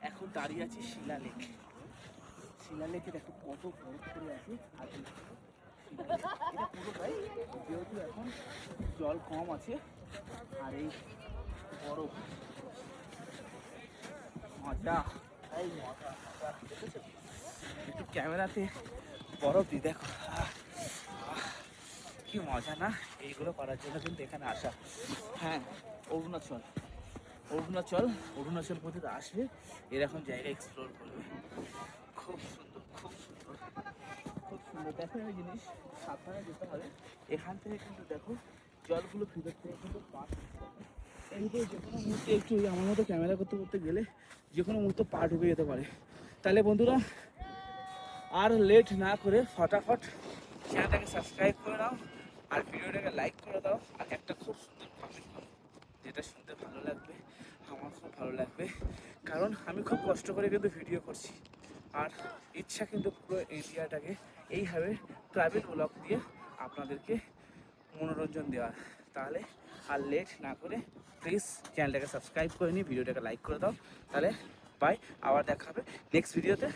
এখন দাঁড়িয়ে আছি শিলালেক। শিলালেকে দেখো কত বরফ করে আছে। আর এটা পুরোটাই যেহেতু এখন জল কম আছে আর এই বরফ মজা, এই মজা মজা দেখেছো? একটু ক্যামেরাতে বরফ দিয়ে দেখো, কি মজা না? এইগুলো করার জন্য কিন্তু এখানে আসা। হ্যাঁ, অরুণাচল অরুণাচল অরুণাচল প্রদেশ আসবে, এরকম জায়গা এক্সপ্লোর করবে। খুব সুন্দর, খুব সুন্দর, খুব সুন্দর। দেখো একটা জিনিস সাবধানে যেতে হবে। এখান থেকে কিন্তু দেখো জলগুলো ভিতর থেকে কিন্তু পাস হচ্ছে। এর ভিতরে যে কোনো মুহূর্তে একটু আমার মতো ক্যামেরা করতে করতে গেলে যে কোনো মুহূর্তে পা ঢুকে যেতে পারে। তাহলে বন্ধুরা আর লেট না করে ফটাফট চ্যানেলটাকে সাবস্ক্রাইব করে নাও আর ভিডিওটাকে লাইক করে দাও। আর একটা খুব সুন্দর কমেন্ট করো, যেটা শুনতে ভালো লাগবে, আমার খুব ভালো লাগবে। কারণ আমি খুব কষ্ট করে কিন্তু ভিডিও করছি আর ইচ্ছা কিন্তু পুরো ইন্ডিয়াটাকে এইভাবে ট্রাভেল ব্লগ দিয়ে আপনাদেরকে মনোরঞ্জন দেওয়ার। তাহলে আর লেট না করে প্লিজ চ্যানেলটাকে সাবস্ক্রাইব করে নিই, ভিডিওটাকে লাইক করে দাও। তাহলে বাই, আবার দেখা হবে নেক্সট ভিডিওতে।